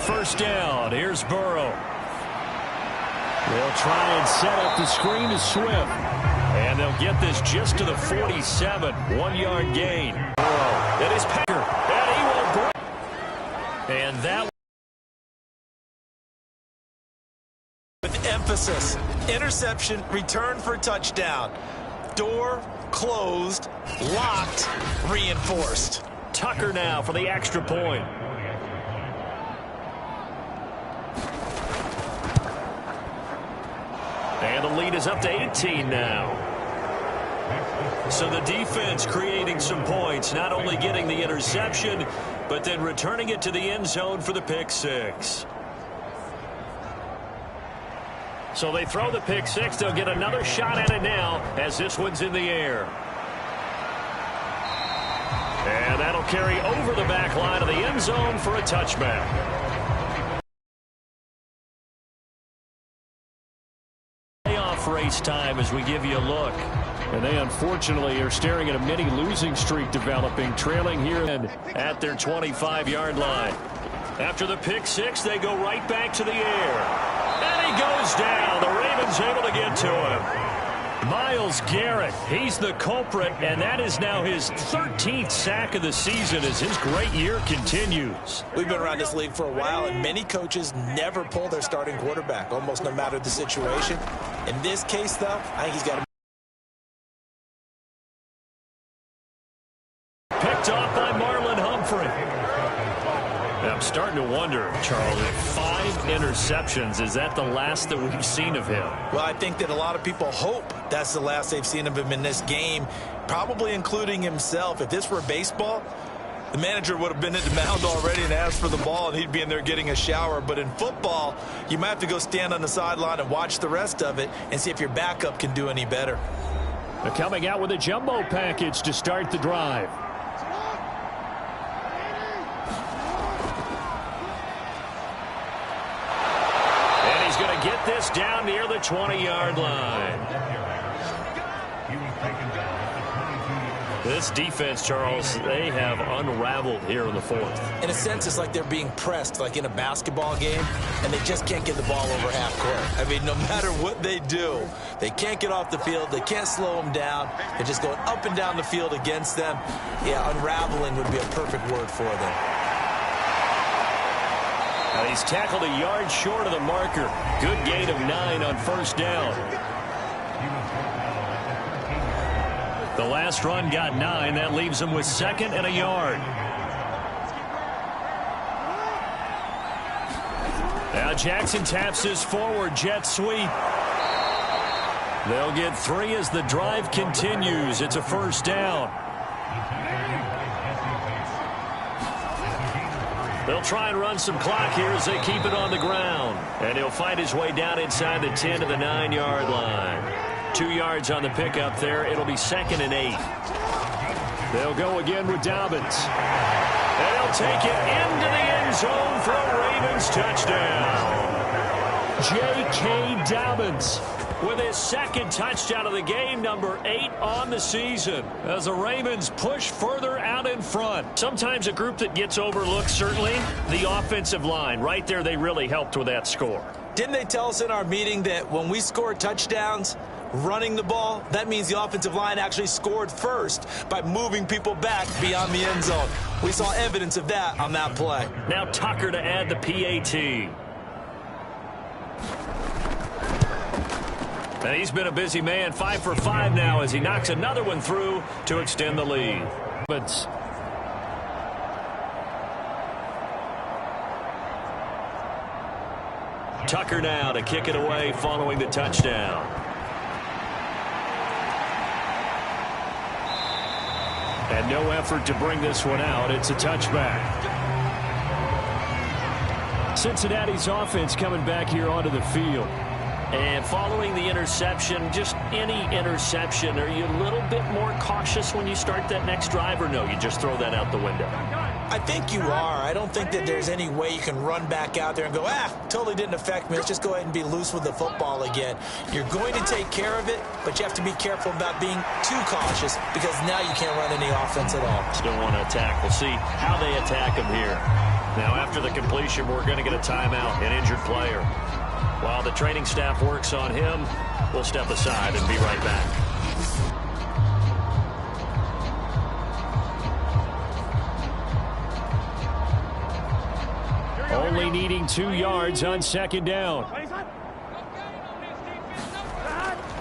first down. Here's Burrow. They'll try and set up the screen to Swift. And they'll get this just to the 47. 1-yard gain. Burrow. That is Packer. And he will break. And that with emphasis. Interception, return for touchdown. Door closed, locked, reinforced. Tucker now for the extra point. And the lead is up to 18 now. So the defense creating some points, not only getting the interception, but then returning it to the end zone for the pick six. So they throw the pick six. They'll get another shot at it now as this one's in the air. And that'll carry over the back line of the end zone for a touchback. Playoff race time as we give you a look. And they unfortunately are staring at a mini losing streak developing, trailing here at their 25-yard line. After the pick six, they go right back to the air. And he goes down. The Ravens able to get to him. Myles Garrett, he's the culprit, and that is now his 13th sack of the season as his great year continues. We've been around this league for a while, and many coaches never pull their starting quarterback, almost no matter the situation. In this case, though, I think he's got to picked off by Marlon Humphrey. I'm starting to wonder, Charles, if 5 interceptions, is that the last that we've seen of him? Well, I think that a lot of people hope that's the last they've seen of him in this game, probably including himself. If this were baseball, the manager would have been at the mound already and asked for the ball, and he'd be in there getting a shower. But in football, you might have to go stand on the sideline and watch the rest of it and see if your backup can do any better. They're coming out with a jumbo package to start the drive. Get this down near the 20-yard line. This defense, Charles, they have unraveled here in the fourth. In a sense, it's like they're being pressed like in a basketball game, and they just can't get the ball over half court. I mean, no matter what they do, they can't get off the field. They can't slow them down. They're just going up and down the field against them. Yeah, unraveling would be a perfect word for them. And he's tackled a yard short of the marker. Good gain of 9 on first down. The last run got 9. That leaves him with 2nd and a yard. Now Jackson taps this forward jet sweep. They'll get 3 as the drive continues. It's a first down. They'll try and run some clock here as they keep it on the ground. And he'll find his way down inside the 10 to the 9-yard line. 2 yards on the pickup there. It'll be 2nd and 8. They'll go again with Dobbins. And he'll take it into the end zone for a Ravens touchdown. J.K. Dobbins with his 2nd touchdown of the game, number 8 on the season, as the Ravens push further out in front. Sometimes a group that gets overlooked, certainly, the offensive line. Right there, they really helped with that score. Didn't they tell us in our meeting that when we score touchdowns running the ball, that means the offensive line actually scored first by moving people back beyond the end zone? We saw evidence of that on that play. Now Tucker to add the PAT. And he's been a busy man, 5 for 5 now as he knocks another one through to extend the lead. But Tucker now to kick it away following the touchdown. And no effort to bring this one out. It's a touchback. Cincinnati's offense coming back here onto the field. And following the interception, just any interception, are you a little bit more cautious when you start that next drive, or no, you just throw that out the window? I think you are. I don't think that there's any way you can run back out there and go, totally didn't affect me. Let's just go ahead and be loose with the football again. You're going to take care of it, but you have to be careful about being too cautious because now you can't run any offense at all. Still want to attack. We'll see how they attack him here. Now, after the completion, we're going to get a timeout, an injured player. While the training staff works on him, we'll step aside and be right back. Only needing 2 yards on second down.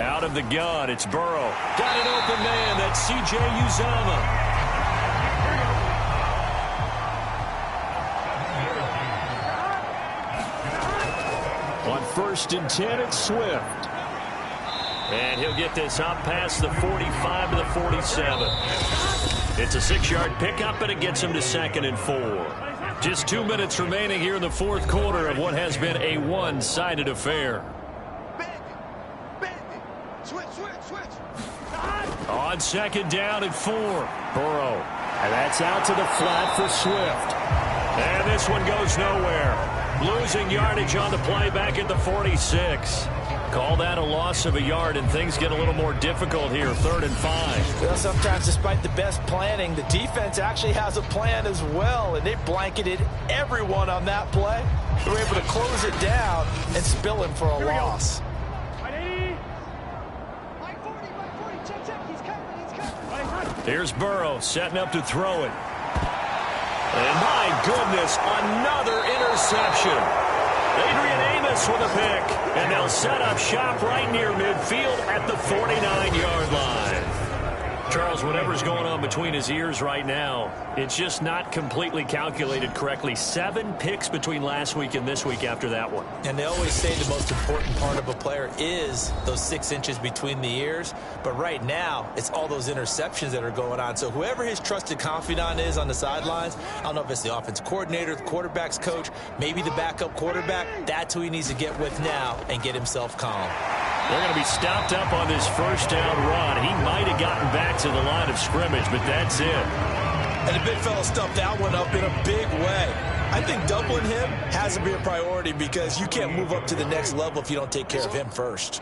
Out of the gun, it's Burrow. Got an open man, that's C.J. Uzomah. On 1st and 10, it's Swift. And he'll get this up past the 45 to the 47. It's a 6-yard pickup, and it gets him to 2nd and 4. Just 2 minutes remaining here in the 4th quarter of what has been a one-sided affair. On 2nd down and 4. Burrow. And that's out to the flat for Swift. And this one goes nowhere. Losing yardage on the play back at the 46. Call that a loss of a yard, and things get a little more difficult here, 3rd and 5. Well, sometimes despite the best planning, the defense actually has a plan as well, and they blanketed everyone on that play. They were able to close it down and spill him for a loss. Here's Burrow setting up to throw it. And my goodness, another interception. Adrian Amos with a pick. And they'll set up shop right near midfield at the 49-yard line. Charles, whatever's going on between his ears right now, it's just not completely calculated correctly. 7 picks between last week and this week after that one. And they always say the most important part of a player is those 6 inches between the ears. But right now, it's all those interceptions that are going on. So whoever his trusted confidant is on the sidelines, I don't know if it's the offense coordinator, the quarterback's coach, maybe the backup quarterback, that's who he needs to get with now and get himself calm. They're going to be stopped up on this 1st down run. He might have gotten back to the line of scrimmage, but that's it. And the big fella stuffed that one up in a big way. I think doubling him has to be a priority because you can't move up to the next level if you don't take care of him first.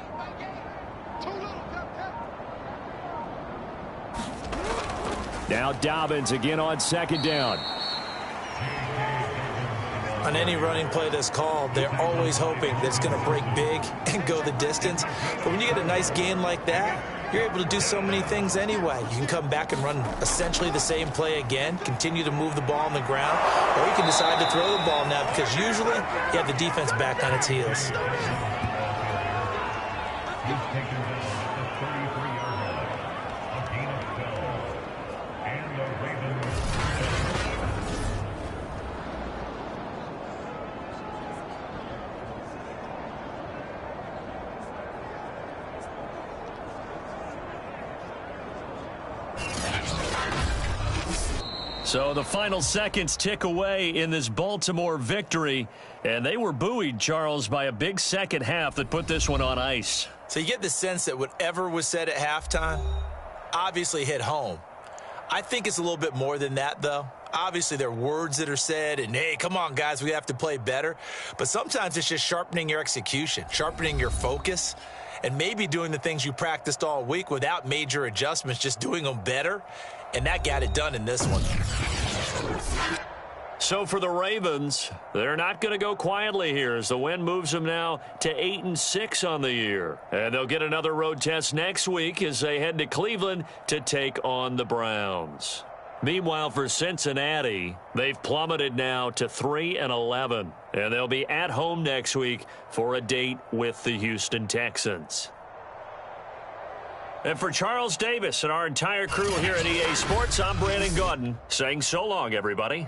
Now Dobbins again on 2nd down. On any running play that's called, they're always hoping that it's going to break big and go the distance. But when you get a nice gain like that, you're able to do so many things anyway. You can come back and run essentially the same play again, continue to move the ball on the ground, or you can decide to throw the ball now because usually you have the defense back on its heels. So the final seconds tick away in this Baltimore victory, and they were buoyed, Charles, by a big second half that put this one on ice. So you get the sense that whatever was said at halftime obviously hit home. I think it's a little bit more than that, though. Obviously, there are words that are said, and, hey, come on, guys, we have to play better. But sometimes it's just sharpening your execution, sharpening your focus, and maybe doing the things you practiced all week without major adjustments, just doing them better. And that got it done in this one. So for the Ravens, they're not going to go quietly here as the win moves them now to 8-6 on the year. And they'll get another road test next week as they head to Cleveland to take on the Browns. Meanwhile, for Cincinnati, they've plummeted now to 3-11. And they'll be at home next week for a date with the Houston Texans. And for Charles Davis and our entire crew here at EA Sports, I'm Brandon Gaudin saying so long, everybody.